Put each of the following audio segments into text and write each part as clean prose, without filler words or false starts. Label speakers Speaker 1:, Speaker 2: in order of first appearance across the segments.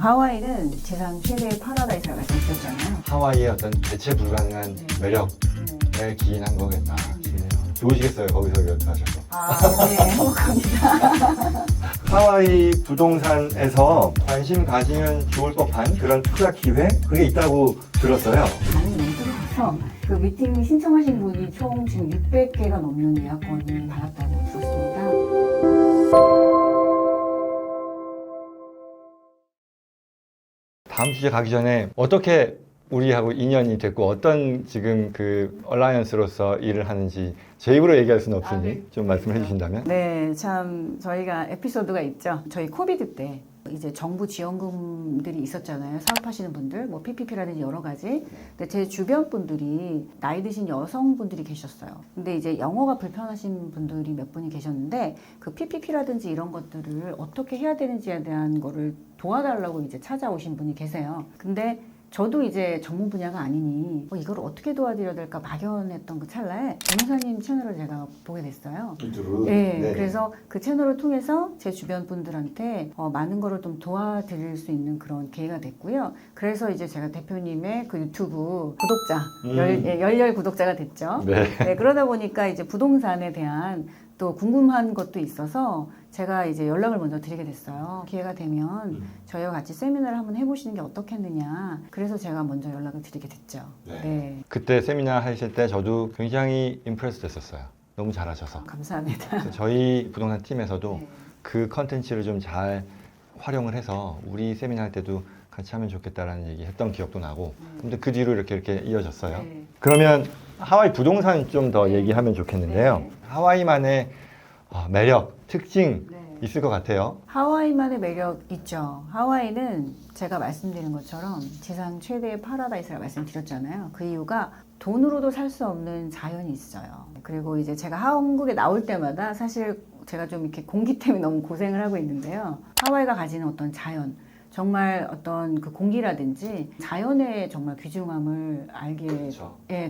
Speaker 1: 하와이는 세상 최대의 파라다이스라고 말씀드렸잖아요.
Speaker 2: 하와이의 어떤 대체 불가능한 매력에 기인한 거겠다 싶네요. 좋으시겠어요, 거기서 이렇게 하셔서.
Speaker 1: 네, 행복합니다.
Speaker 2: 하와이 부동산에서 관심 가지면 좋을 법한 그런 투자 기회? 그게 있다고 들었어요.
Speaker 1: 많은 멘트를 해서 그 미팅 신청하신 분이 총 지금 600개가 넘는 예약권을 받았다고 들었습니다.
Speaker 2: 다음 주제 가기 전에 어떻게 우리하고 인연이 됐고 어떤 지금 그 얼라이언스로서 일을 하는지 제 입으로 얘기할 수는 없으니 좀 말씀해 주신다면.
Speaker 1: 네, 참 저희가 에피소드가 있죠. 저희 코비드 때 이제 정부 지원금들이 있었잖아요. 사업하시는 분들, 뭐 PPP라든지 여러 가지. 근데 제 주변 분들이 나이 드신 여성분들이 계셨어요. 근데 이제 영어가 불편하신 분들이 몇 분이 계셨는데 그 PPP라든지 이런 것들을 어떻게 해야 되는지에 대한 거를 도와달라고 이제 찾아오신 분이 계세요. 근데 저도 이제 전문 분야가 아니니 이걸 어떻게 도와드려야 될까 막연했던 그 찰나에 변호사님 채널을 제가 보게 됐어요. 네, 그래서 그 채널을 통해서 제 주변 분들한테 많은 거를 좀 도와드릴 수 있는 그런 기회가 됐고요. 그래서 이제 제가 대표님의 그 유튜브 구독자, 열렬 구독자가 됐죠. 네, 그러다 보니까 이제 부동산에 대한 또 궁금한 것도 있어서 제가 이제 연락을 먼저 드리게 됐어요. 기회가 되면 저희와 같이 세미나를 한번 해보시는 게 어떻겠느냐. 그래서 제가 먼저 연락을 드리게 됐죠. 네.
Speaker 2: 그때 세미나 하실 때 저도 굉장히 임프레스 됐었어요. 너무 잘하셔서.
Speaker 1: 감사합니다.
Speaker 2: 그래서 저희 부동산 팀에서도 그 컨텐츠를 좀 잘 활용을 해서 우리 세미나 할 때도 같이 하면 좋겠다라는 얘기 했던 기억도 나고 근데 그 뒤로 이렇게 이어졌어요. 그러면 하와이 부동산 좀 더 얘기하면 좋겠는데요. 하와이만의 매력, 특징 있을 것 같아요.
Speaker 1: 하와이만의 매력 있죠. 하와이는 제가 말씀드린 것처럼 지상 최대의 파라다이스라고 말씀드렸잖아요. 그 이유가 돈으로도 살 수 없는 자연이 있어요. 그리고 이제 제가 한국에 나올 때마다 사실 제가 좀 이렇게 공기 때문에 너무 고생을 하고 있는데요. 하와이가 가지는 어떤 자연, 정말 어떤 그 공기라든지 자연의 정말 귀중함을 알게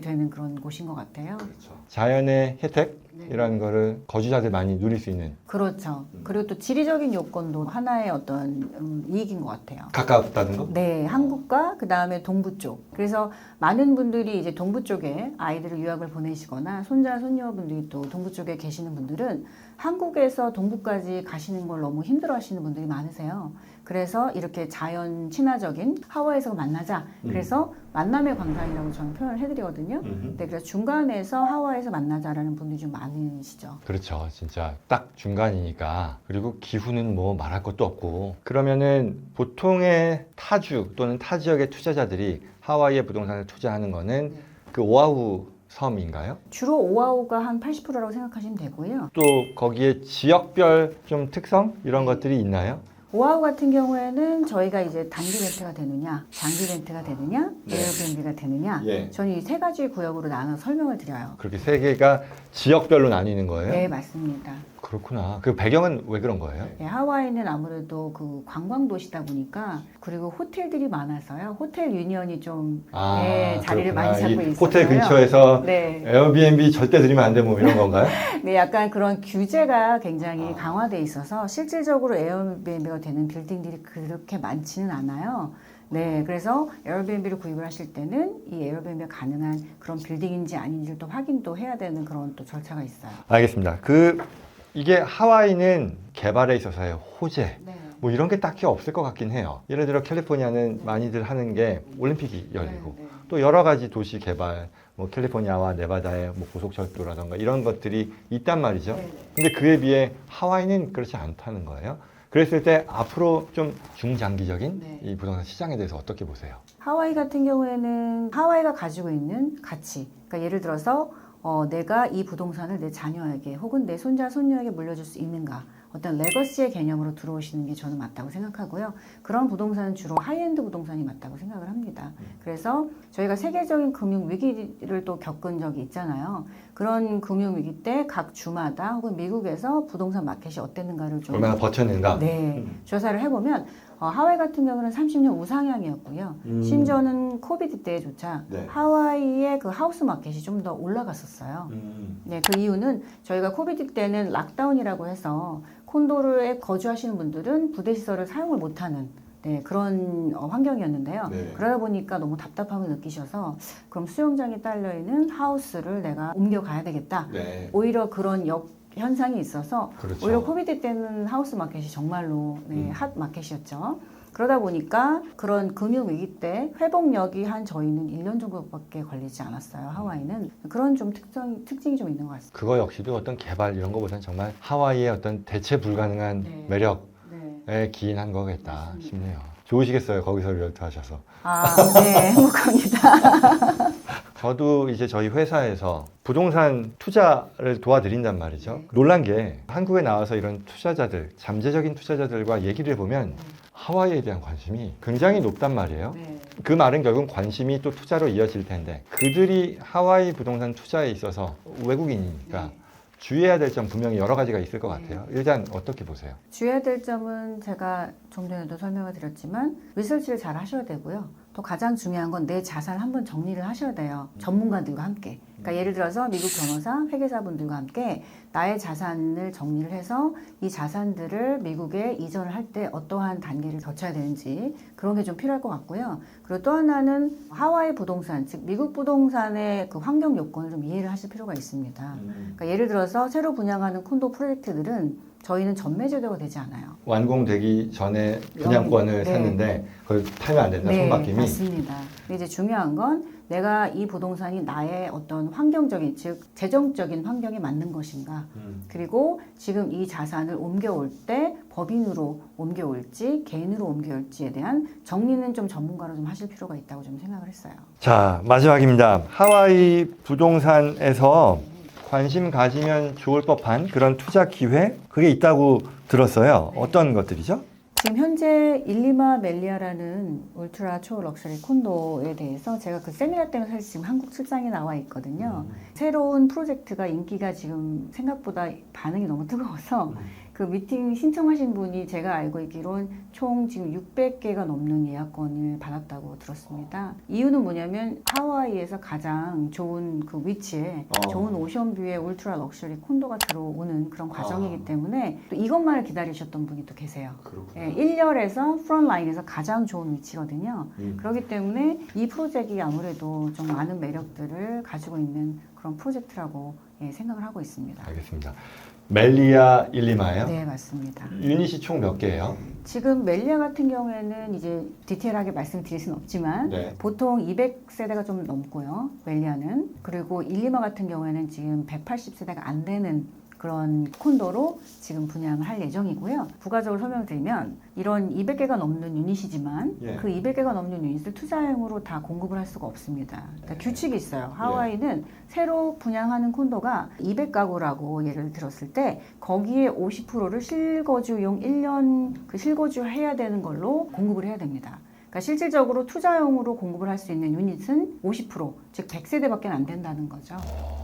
Speaker 1: 되는 그런 곳인 것 같아요.
Speaker 2: 자연의 혜택이라는 거를 거주자들 많이 누릴 수 있는.
Speaker 1: 그렇죠. 그리고 또 지리적인 요건도 하나의 어떤 이익인 것 같아요.
Speaker 2: 가깝다는 거?
Speaker 1: 네, 한국과 그 다음에 동부 쪽. 그래서 많은 분들이 이제 동부 쪽에 아이들을 유학을 보내시거나 손자, 손녀분들이 또 동부 쪽에 계시는 분들은 한국에서 동부까지 가시는 걸 너무 힘들어 하시는 분들이 많으세요. 그래서 이렇게 자연 친화적인 하와이에서 만나자. 그래서 만남의 광장이라고 저는 표현을 해드리거든요. 네, 그래서 중간에서 하와이에서 만나자라는 분들이 좀 많으시죠.
Speaker 2: 그렇죠. 진짜 딱 중간이니까. 그리고 기후는 뭐 말할 것도 없고. 그러면은 보통의 타주 또는 타 지역의 투자자들이 하와이에 부동산을 투자하는 거는 그 오아후 섬인가요?
Speaker 1: 주로 오아후가 한 80%라고 생각하시면 되고요.
Speaker 2: 또 거기에 지역별 좀 특성 이런 것들이 있나요?
Speaker 1: 오아후 같은 경우에는 저희가 이제 단기 렌트가 되느냐, 장기 렌트가 되느냐, 에어비앤비가 되느냐, 저는 이 세 가지 구역으로 나눠 설명을 드려요.
Speaker 2: 그렇게 세 개가 지역별로 나뉘는 거예요?
Speaker 1: 네, 맞습니다.
Speaker 2: 그렇구나. 그 배경은 왜 그런 거예요?
Speaker 1: 네, 하와이는 아무래도 그 관광 도시다 보니까 그리고 호텔들이 많아서요. 호텔 유니언이 좀 자리를
Speaker 2: 그렇구나.
Speaker 1: 많이 잡고
Speaker 2: 이
Speaker 1: 있어요.
Speaker 2: 호텔 근처에서 에어비앤비 절대 들이면 안 돼 뭐 이런 건가요?
Speaker 1: 네, 약간 그런 규제가 굉장히 강화돼 있어서 실질적으로 에어비앤비가 되는 빌딩들이 그렇게 많지는 않아요. 네, 그래서 에어비앤비를 구입을 하실 때는 이 에어비앤비가 가능한 그런 빌딩인지 아닌지를 또 확인도 해야 되는 그런 또 절차가 있어요.
Speaker 2: 알겠습니다. 이게 하와이는 개발에 있어서의 호재 뭐 이런 게 딱히 없을 것 같긴 해요. 예를 들어 캘리포니아는 많이들 하는 게 올림픽이 열리고 또 여러 가지 도시 개발 뭐 캘리포니아와 네바다의 뭐 고속철도라던가 이런 것들이 있단 말이죠. 근데 그에 비해 하와이는 그렇지 않다는 거예요. 그랬을 때 앞으로 좀 중장기적인 이 부동산 시장에 대해서 어떻게 보세요?
Speaker 1: 하와이 같은 경우에는 하와이가 가지고 있는 가치, 그러니까 예를 들어서 내가 이 부동산을 내 자녀에게 혹은 내 손자, 손녀에게 물려줄 수 있는가, 어떤 레거시의 개념으로 들어오시는 게 저는 맞다고 생각하고요. 그런 부동산은 주로 하이엔드 부동산이 맞다고 생각을 합니다. 그래서 저희가 세계적인 금융 위기를 또 겪은 적이 있잖아요. 그런 금융 위기 때 각 주마다 혹은 미국에서 부동산 마켓이 어땠는가를 좀
Speaker 2: 얼마나 버텼는가?
Speaker 1: 네, 조사를 해보면 하와이 같은 경우는 30년 우상향이었고요. 심지어는 코비드 때조차 하와이의 그 하우스 마켓이 좀 더 올라갔었어요. 네, 그 이유는 저희가 코비드 때는 락다운이라고 해서 콘도르에 거주하시는 분들은 부대시설을 사용을 못하는 네, 그런 환경이었는데요.
Speaker 2: 네.
Speaker 1: 그러다 보니까 너무 답답함을 느끼셔서 그럼 수영장에 딸려 있는 하우스를 내가 옮겨가야 되겠다.
Speaker 2: 네.
Speaker 1: 오히려 그런 현상이 있어서
Speaker 2: 그렇죠.
Speaker 1: 오히려 코비드 때는 하우스 마켓이 정말로 핫 마켓이었죠. 그러다 보니까 그런 금융 위기 때 회복력이 한 저희는 1년 정도밖에 걸리지 않았어요. 하와이는 그런 좀 특징이 좀 있는 것 같습니다.
Speaker 2: 그거 역시도 어떤 개발 이런 거보다는 정말 하와이의 어떤 대체 불가능한
Speaker 1: 네.
Speaker 2: 매력에
Speaker 1: 네.
Speaker 2: 기인한 거겠다
Speaker 1: 맞습니다.
Speaker 2: 싶네요. 좋으시겠어요. 거기서 리얼터 하셔서.
Speaker 1: 네, 행복합니다.
Speaker 2: 저도 이제 저희 회사에서 부동산 투자를 도와드린단 말이죠.
Speaker 1: 네.
Speaker 2: 놀란 게 한국에 나와서 이런 투자자들, 잠재적인 투자자들과 얘기를 해보면 하와이에 대한 관심이 굉장히 높단 말이에요.
Speaker 1: 네.
Speaker 2: 그 말은 결국 관심이 또 투자로 이어질 텐데 그들이 하와이 부동산 투자에 있어서 외국인이니까
Speaker 1: 네.
Speaker 2: 주의해야 될 점 분명히 여러 가지가 있을 것 같아요. 일단 어떻게 보세요?
Speaker 1: 주의해야 될 점은 제가 좀 전에도 설명을 드렸지만 리서치를 잘 하셔야 되고요. 또 가장 중요한 건 내 자산을 한번 정리를 하셔야 돼요. 전문가들과 함께. 그러니까 예를 들어서 미국 변호사, 회계사분들과 함께 나의 자산을 정리를 해서 이 자산들을 미국에 이전을 할 때 어떠한 단계를 거쳐야 되는지 그런 게 좀 필요할 것 같고요. 그리고 또 하나는 하와이 부동산, 즉 미국 부동산의 그 환경 요건을 좀 이해를 하실 필요가 있습니다. 그러니까 예를 들어서 새로 분양하는 콘도 프로젝트들은 저희는 전매 제도가 되지 않아요.
Speaker 2: 완공되기 전에 분양권을
Speaker 1: 네.
Speaker 2: 샀는데 그걸 팔면 안 된다,
Speaker 1: 네,
Speaker 2: 손바뀜이.
Speaker 1: 맞습니다. 근데 이제 중요한 건 내가 이 부동산이 나의 어떤 환경적인, 즉 재정적인 환경에 맞는 것인가. 그리고 지금 이 자산을 옮겨올 때 법인으로 옮겨올지 개인으로 옮겨올지에 대한 정리는 좀 전문가로 좀 하실 필요가 있다고 좀 생각을 했어요.
Speaker 2: 자, 마지막입니다. 하와이 부동산에서 관심 가지면 좋을 법한 그런 투자 기회 그게 있다고 들었어요.
Speaker 1: 네.
Speaker 2: 어떤 것들이죠?
Speaker 1: 지금 현재 일리마 멜리아라는 울트라 초 럭셔리 콘도에 대해서 제가 그 세미나 때문에 사실 지금 한국 출장에 나와 있거든요. 새로운 프로젝트가 인기가 지금 생각보다 반응이 너무 뜨거워서 그 미팅 신청하신 분이 제가 알고 있기로는 총 지금 600개가 넘는 예약권을 받았다고 들었습니다. 이유는 뭐냐면 하와이에서 가장 좋은 그 위치에 좋은 오션뷰의 울트라 럭셔리 콘도가 들어오는 그런 과정이기 때문에 또 이것만을 기다리셨던 분이 또 계세요. 예, 1열에서 프론라인에서 가장 좋은 위치거든요. 그렇기 때문에 이 프로젝트가 아무래도 좀 많은 매력들을 가지고 있는 그런 프로젝트라고 생각을 하고 있습니다.
Speaker 2: 알겠습니다. 멜리아 일리마예요?
Speaker 1: 네, 맞습니다.
Speaker 2: 유닛이 총 몇 개예요?
Speaker 1: 지금 멜리아 같은 경우에는 이제 디테일하게 말씀드릴 수는 없지만
Speaker 2: 네.
Speaker 1: 보통 200세대가 좀 넘고요. 멜리아는. 그리고 일리마 같은 경우에는 지금 180세대가 안 되는 그런 콘도로 지금 분양을 할 예정이고요. 부가적으로 설명드리면 이런 200개가 넘는 유닛이지만
Speaker 2: 예.
Speaker 1: 그 200개가 넘는 유닛을 투자형으로 다 공급을 할 수가 없습니다. 그러니까 규칙이 있어요. 하와이는 새로 분양하는 콘도가 200가구라고 예를 들었을 때 거기에 50%를 실거주용 1년 그 실거주 해야 되는 걸로 공급을 해야 됩니다. 그러니까 실질적으로 투자용으로 공급을 할 수 있는 유닛은 50%, 즉 100세대밖에 안 된다는 거죠.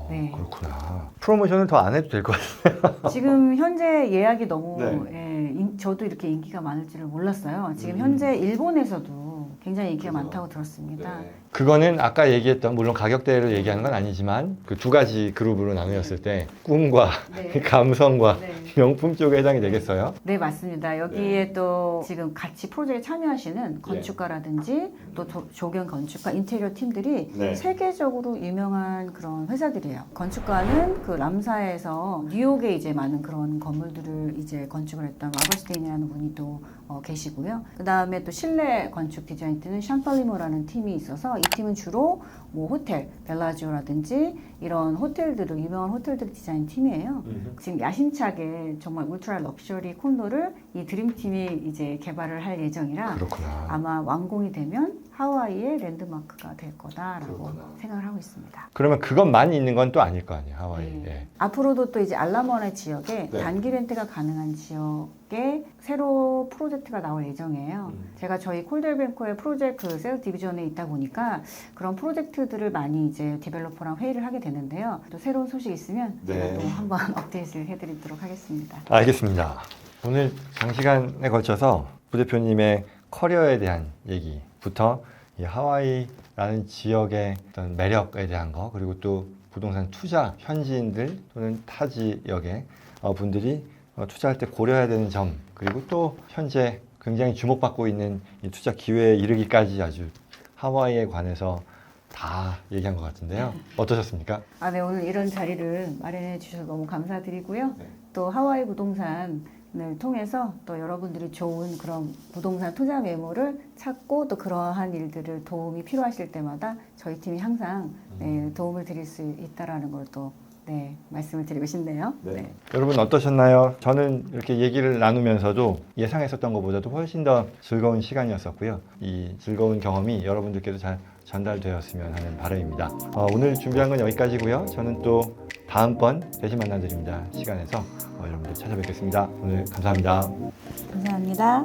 Speaker 1: 네.
Speaker 2: 그렇구나. 프로모션을 더 안 해도 될 것 같아요.
Speaker 1: 지금 현재 예약이 너무
Speaker 2: 네.
Speaker 1: 저도 이렇게 인기가 많을 줄을 몰랐어요. 지금 현재 일본에서도 굉장히 인기가 많다고 들었습니다.
Speaker 2: 그거는 아까 얘기했던 물론 가격대를 얘기하는 건 아니지만 그 두 가지 그룹으로 나누었을 때 꿈과
Speaker 1: 네.
Speaker 2: 감성과
Speaker 1: 네.
Speaker 2: 명품 쪽에 해당이 되겠어요?
Speaker 1: 네, 맞습니다. 여기에 또 지금 같이 프로젝트에 참여하시는
Speaker 2: 네.
Speaker 1: 건축가라든지 또 조경 건축가, 인테리어 팀들이
Speaker 2: 네.
Speaker 1: 세계적으로 유명한 그런 회사들이에요. 건축가는 그 람사에서 뉴욕에 이제 많은 그런 건물들을 이제 건축을 했던 라버스테인이라는 분이 또 계시고요. 그 다음에 또 실내 건축 디자인 팀은 샹팔리모라는 팀이 있어서 이 팀은 주로 뭐 호텔, 벨라지오라든지 이런 호텔들을 유명한 호텔들 디자인 팀이에요. 지금 야심차게 정말 울트라 럭셔리 콘도를 이 드림팀이 이제 개발을 할 예정이라
Speaker 2: 그렇구나.
Speaker 1: 아마 완공이 되면 하와이의 랜드마크가 될 거다라고
Speaker 2: 그렇구나.
Speaker 1: 생각을 하고 있습니다.
Speaker 2: 그러면 그것만 있는 건 또 아닐 거 아니에요, 하와이.
Speaker 1: 네.
Speaker 2: 예.
Speaker 1: 앞으로도 또 이제 알라모나 지역에
Speaker 2: 네.
Speaker 1: 단기 렌트가 가능한 지역에 새로 프로젝트가 나올 예정이에요. 제가 저희 콜델뱅코의 프로젝트 그 셀 디비전에 있다 보니까 그런 프로젝트들을 많이 이제 디벨로퍼랑 회의를 하게 되는데요. 또 새로운 소식 있으면
Speaker 2: 네.
Speaker 1: 제가 또 한번 업데이트를 해드리도록 하겠습니다.
Speaker 2: 알겠습니다. 오늘 장시간에 걸쳐서 부대표님의 커리어에 대한 얘기부터 이 하와이라는 지역의 어떤 매력에 대한 거 그리고 또 부동산 투자 현지인들 또는 타 지역의 분들이 투자할 때 고려해야 되는 점 그리고 또 현재 굉장히 주목받고 있는 이 투자 기회에 이르기까지 아주 하와이에 관해서 다 얘기한 것 같은데요. 어떠셨습니까?
Speaker 1: 아, 네, 오늘 이런 자리를 마련해 주셔서 너무 감사드리고요.
Speaker 2: 네.
Speaker 1: 또 하와이 부동산을 통해서 또 여러분들이 좋은 그런 부동산 투자 매물을 찾고 또 그러한 일들을 도움이 필요하실 때마다 저희 팀이 항상 네, 도움을 드릴 수 있다라는 걸 또 네, 말씀을 드리고 싶네요. 네.
Speaker 2: 여러분 어떠셨나요? 저는 이렇게 얘기를 나누면서도 예상했었던 것보다도 훨씬 더 즐거운 시간이었었고요. 이 즐거운 경험이 여러분들께도 잘 전달되었으면 하는 바람입니다. 오늘 준비한 건 여기까지고요. 저는 또 다음번 다시 만나드립니다 시간에서 여러분들 찾아뵙겠습니다. 오늘 감사합니다.
Speaker 1: 감사합니다.